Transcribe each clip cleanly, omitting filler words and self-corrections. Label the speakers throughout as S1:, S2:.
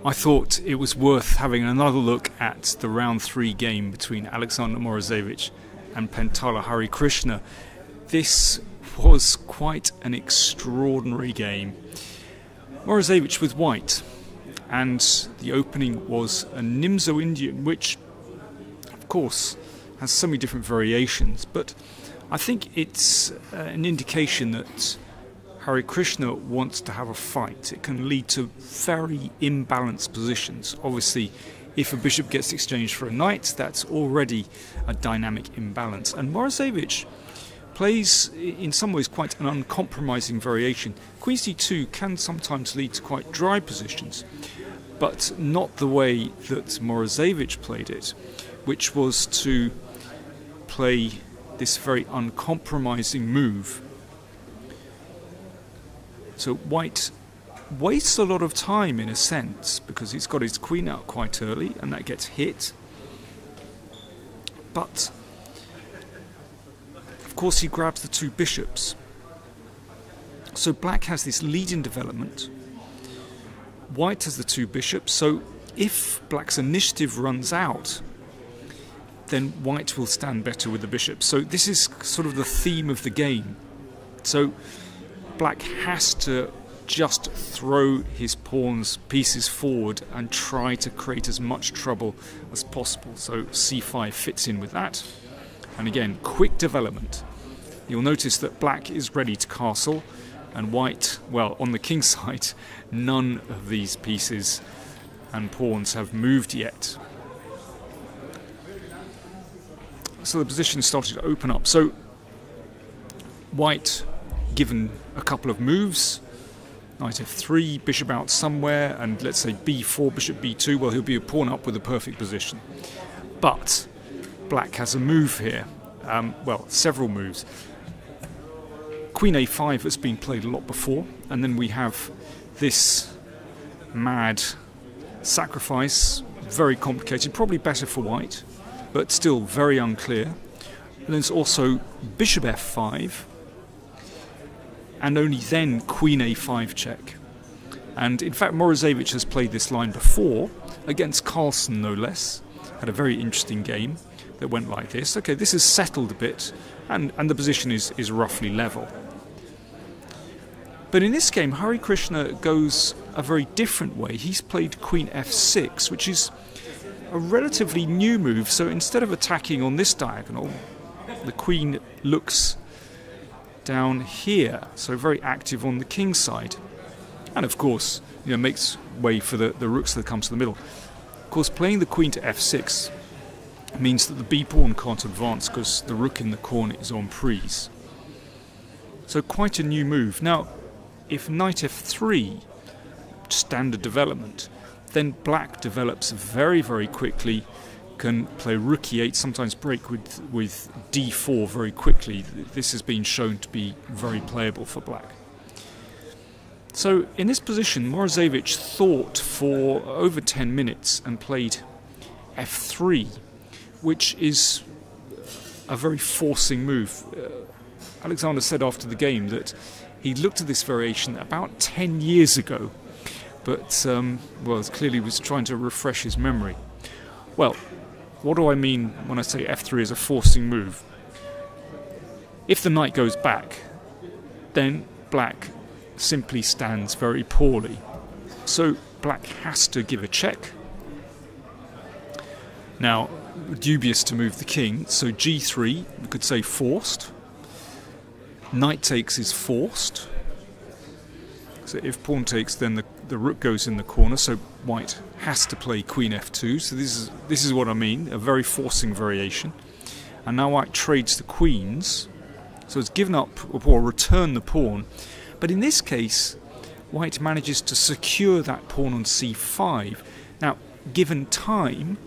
S1: I thought it was worth having another look at the round 3 game between Alexander Morozevich and Pentala Harikrishna. This was quite an extraordinary game. Morozevich with white, and the opening was a Nimzo Indian, which of course has so many different variations, but I think it's an indication that Harikrishna wants to have a fight. It can lead to very imbalanced positions. Obviously, if a bishop gets exchanged for a knight, that's already a dynamic imbalance. And Morozevich plays, in some ways, quite an uncompromising variation. Queen c2 can sometimes lead to quite dry positions, but not the way that Morozevich played it, which was to play this very uncompromising move. So white wastes a lot of time in a sense, because he's got his queen out quite early and that gets hit. But of course he grabs the 2 bishops. So black has this lead in development. White has the 2 bishops, so if black's initiative runs out, then white will stand better with the bishops. So this is sort of the theme of the game. So black has to just throw his pawns pieces forward and try to create as much trouble as possible. So c5 fits in with that. And again, quick development. You'll notice that black is ready to castle, and white, well, on the king side, none of these pieces and pawns have moved yet. So the position started to open up. So white, given a couple of moves, knight f3, bishop out somewhere, and let's say b4, bishop b2, well, he'll be a pawn up with a perfect position. But black has a move here, well, several moves. Queen a5 has been played a lot before, and then we have this mad sacrifice, very complicated, probably better for white, but still very unclear. And there's also bishop f5, and only then queen a5 check. And in fact Morozevich has played this line before, against Carlsen no less. Had a very interesting game that went like this. Okay, this is settled a bit, and the position is roughly level. But in this game, Harikrishna goes a very different way. He's played queen f6, which is a relatively new move. So instead of attacking on this diagonal, the queen looks down here, so very active on the king side, and of course, you know, makes way for the rooks that come to the middle. Of course, playing the queen to f6 means that the b pawn can't advance because the rook in the corner is en prise. So quite a new move. Now, if knight f3, standard development, then black develops very, very quickly. Can play rook e8, sometimes break with d4 very quickly. This has been shown to be very playable for black. So in this position, Morozevich thought for over 10 minutes and played f3, which is a very forcing move. Alexander said after the game that he looked at this variation about 10 years ago, but well, clearly was trying to refresh his memory. Well, what do I mean when I say f3 is a forcing move? If the knight goes back, then black simply stands very poorly. So black has to give a check. Now, dubious to move the king, so g3, we could say forced. Knight takes is forced. So if pawn takes, then the rook goes in the corner, so white has to play queen f2. So this is what I mean, a very forcing variation. And now white trades the queens, so it's given up or returned the pawn. But in this case, white manages to secure that pawn on c5. Now, given time,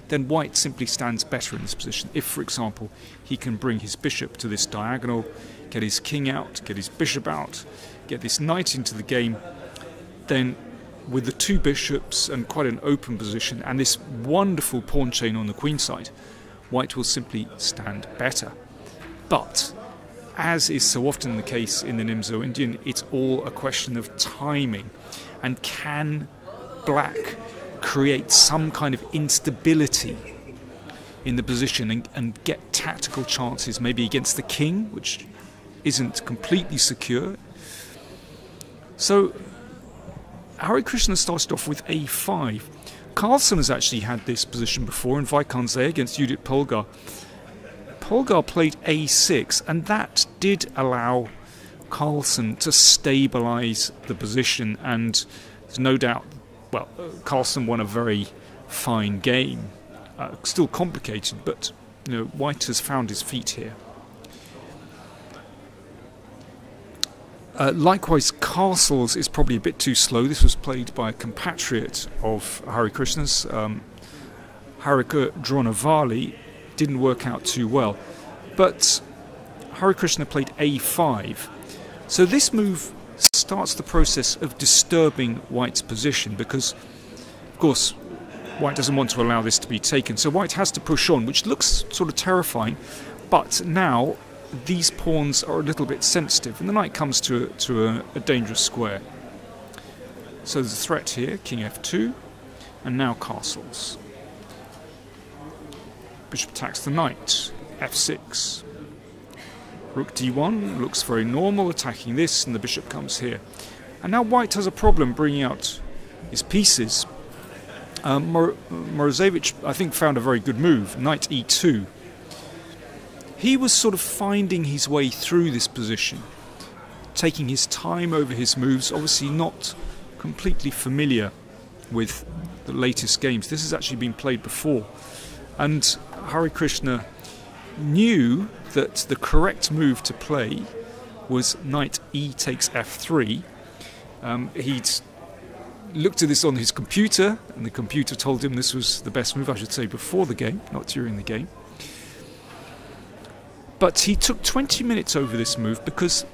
S1: then white simply stands better in this position. If, for example, he can bring his bishop to this diagonal, get his king out, get his bishop out, get this knight into the game, then with the 2 bishops and quite an open position and this wonderful pawn chain on the queen side, white will simply stand better. But, as is so often the case in the Nimzo Indian, it's all a question of timing. And can black create some kind of instability in the position and get tactical chances, maybe against the king, which isn't completely secure. So Harikrishna started off with a5. Carlsen has actually had this position before in Vaikanze against Judith Polgar. Polgar played a6, and that did allow Carlsen to stabilise the position, and there's no doubt, well, Carlsen won a very fine game. Still complicated, but you know, White has found his feet here. Likewise, Castles is probably a bit too slow. This was played by a compatriot of Harikrishna's, Harika Dronavali. Didn't work out too well. But Harikrishna played a5. So this move starts the process of disturbing White's position because, of course, White doesn't want to allow this to be taken. So White has to push on, which looks sort of terrifying. But now these pawns are a little bit sensitive, and the knight comes to a dangerous square. So there's a threat here, king f2, and now castles. Bishop attacks the knight, f6. Rook d1 looks very normal, attacking this, and the bishop comes here. And now White has a problem bringing out his pieces. Morozevich, I think, found a very good move, knight e2. He was sort of finding his way through this position, taking his time over his moves, obviously not completely familiar with the latest games. This has actually been played before. And Harikrishna knew that the correct move to play was knight e takes f3. He'd looked at this on his computer, and the computer told him this was the best move, I should say, before the game, not during the game. But he took 20 minutes over this move because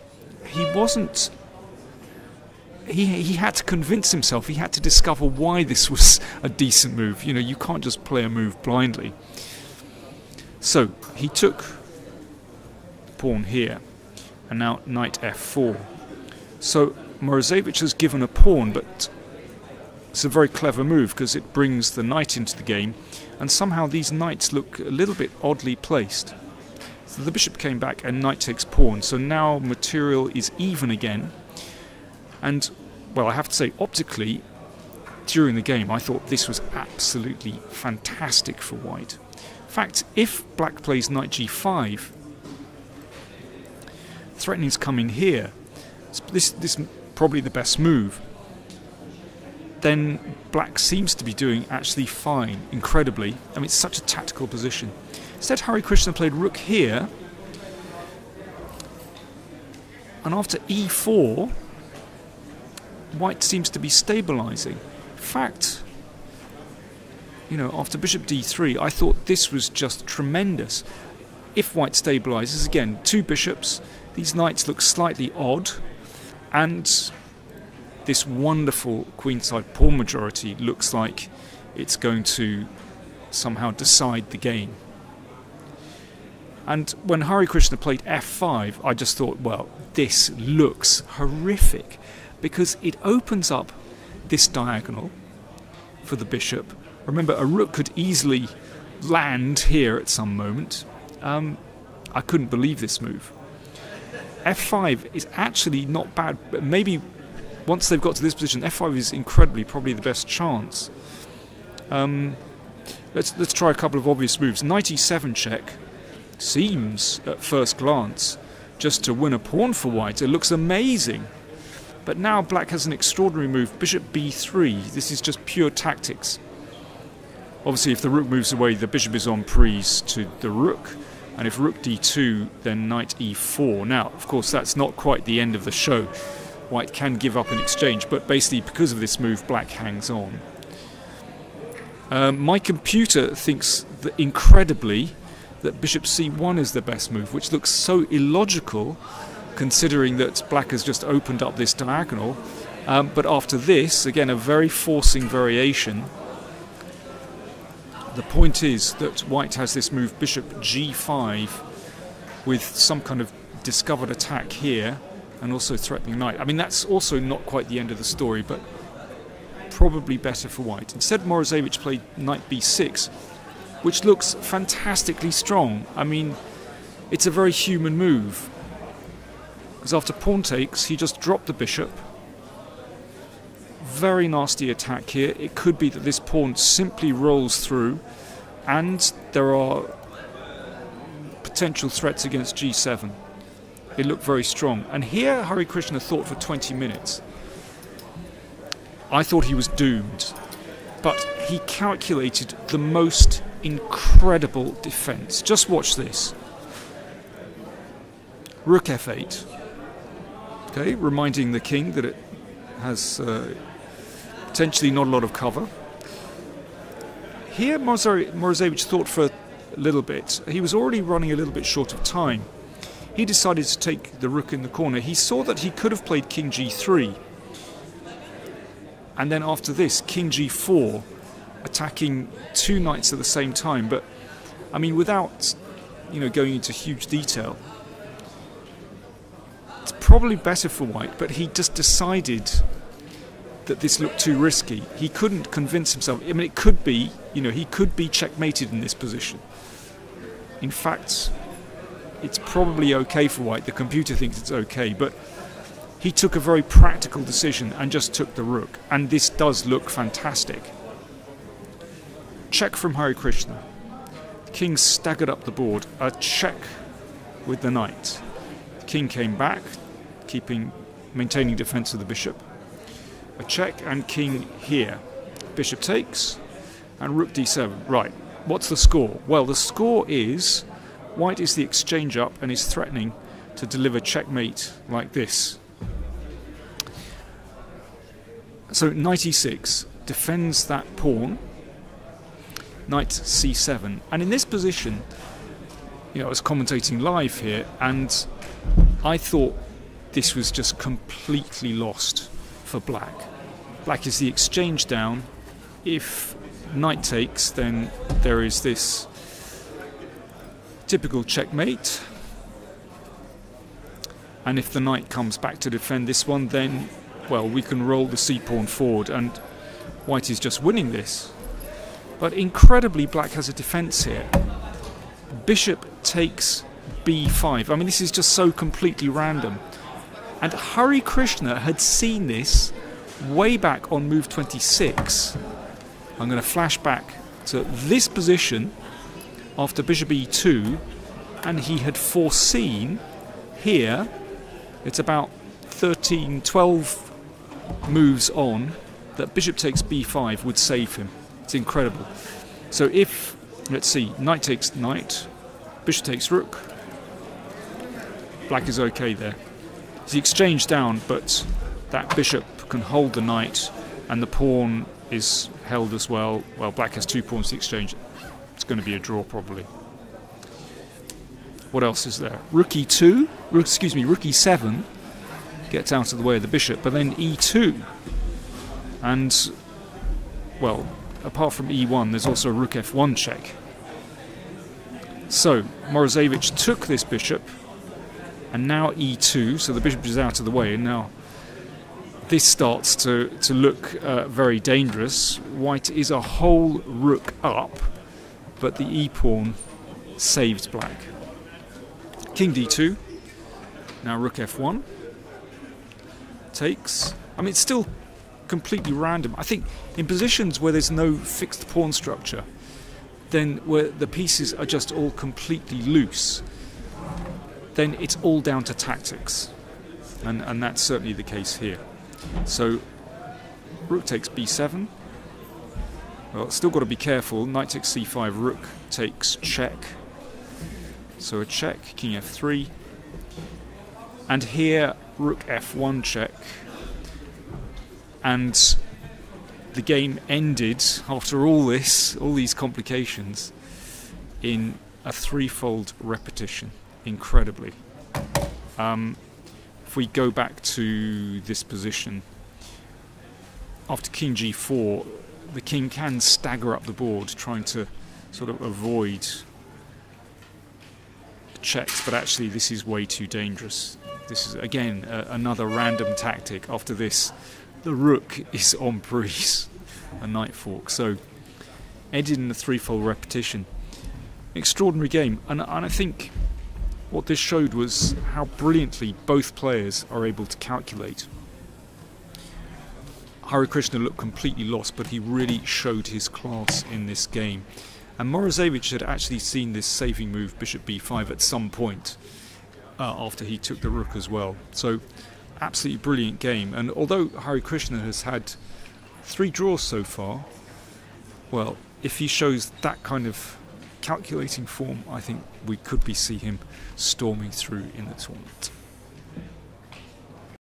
S1: he wasn't... He had to convince himself, he had to discover why this was a decent move. You know, you can't just play a move blindly. So, he took pawn here, and now knight f4. So, Morozevich has given a pawn, but it's a very clever move because it brings the knight into the game, and somehow these knights look a little bit oddly placed. So the bishop came back and knight takes pawn, so now material is even again. And, well, I have to say, optically, during the game, I thought this was absolutely fantastic for White. In fact, if Black plays knight g5, threatening's come in here. This is probably the best move. Then Black seems to be doing actually fine, incredibly. I mean, it's such a tactical position. Instead, Harikrishna played rook here, and after e4, White seems to be stabilising. In fact, you know, after bishop d3, I thought this was just tremendous. If White stabilises, again, two bishops, these knights look slightly odd, and this wonderful queenside pawn majority looks like it's going to somehow decide the game. And when Harikrishna played f5, I just thought, well, this looks horrific, because it opens up this diagonal for the bishop. Remember, a rook could easily land here at some moment. I couldn't believe this move. f5 is actually not bad, but maybe once they've got to this position, f5 is incredibly, probably the best chance. Let's try a couple of obvious moves. Knight e7 check seems, at first glance, just to win a pawn for White. It looks amazing. But now Black has an extraordinary move, bishop b3. This is just pure tactics. Obviously, if the rook moves away, the bishop is on prise to the rook. And if rook d2, then knight e4. Now, of course, that's not quite the end of the show. White can give up in exchange, but basically, because of this move, Black hangs on. My computer thinks that, incredibly, that bishop c1 is the best move, which looks so illogical, considering that Black has just opened up this diagonal. But after this, again, a very forcing variation. The point is that White has this move, bishop g5, with some kind of discovered attack here, and also threatening knight. I mean, that's also not quite the end of the story, but probably better for white. Instead, Morozevich played knight b6, which looks fantastically strong. I mean, it's a very human move. Because after pawn takes, he just dropped the bishop. Very nasty attack here. It could be that this pawn simply rolls through, and there are potential threats against g7. It looked very strong. And here Harikrishna thought for 20 minutes. I thought he was doomed, but he calculated the most incredible defense. Just watch this. Rook f8. Okay, reminding the king that it has potentially not a lot of cover. Here Morozevich thought for a little bit. He was already running a little bit short of time. He decided to take the rook in the corner. He saw that he could have played king g3. And then after this, king g4, attacking two knights at the same time. But, I mean, without, going into huge detail, it's probably better for white, but he just decided that this looked too risky. He couldn't convince himself. I mean, it could be, he could be checkmated in this position. In fact, it's probably okay for white. The computer thinks it's okay, but he took a very practical decision and just took the rook. And this does look fantastic. Check from Harikrishna. The king staggered up the board. A check with the knight. The king came back, maintaining defense of the bishop. A check and king here. Bishop takes and rook d7. Right, what's the score? Well, the score is white is the exchange up and is threatening to deliver checkmate like this. So knight e6 defends that pawn. Knight c7. And in this position, I was commentating live here, and I thought this was just completely lost for black. Black is the exchange down. If knight takes, then there is this typical checkmate. And if the knight comes back to defend this one, then, well, we can roll the c-pawn forward, and white is just winning this. But incredibly, black has a defense here. Bishop takes b5. I mean, this is just so completely random. And Harikrishna had seen this way back on move 26. I'm going to flash back to this position after bishop e2, and he had foreseen here, it's about 13, 12 moves on, that bishop takes b5 would save him. It's incredible. So if, let's see, knight takes knight, bishop takes rook, black is okay there. It's the exchange down, but that bishop can hold the knight, and the pawn is held as well. Well, black has 2 pawns to exchange. It's going to be a draw probably. What else is there? Rook e2, rook e7 gets out of the way of the bishop, but then e2. And, well, apart from e1, there's also a rook f1 check. So, Morozevich took this bishop, and now e2, so the bishop is out of the way, and now this starts to look very dangerous. White is a whole rook up, but the e-pawn saved black. King d2, now rook f1, takes. I mean, it's still completely random. I think in positions where there's no fixed pawn structure, then where the pieces are just all completely loose, then it's all down to tactics. And that's certainly the case here. So, rook takes b7. Well, still got to be careful. Knight takes c5, rook takes check. So a check, king f3. And here, rook f1 check. And the game ended, after all this, all these complications, in a threefold repetition. Incredibly. If we go back to this position, after king g4, the king can stagger up the board, trying to sort of avoid checks, but actually this is way too dangerous. This is, again, another random tactic. After this, the rook is on breeze, a knight fork. So ended in a threefold repetition. Extraordinary game, and I think what this showed was how brilliantly both players are able to calculate. Harikrishna looked completely lost, but he really showed his class in this game. And Morozevich had actually seen this saving move bishop b5 at some point after he took the rook as well. So absolutely brilliant game. And although Harikrishna has had 3 draws so far, well, if he shows that kind of calculating form, I think we could see him storming through in the tournament.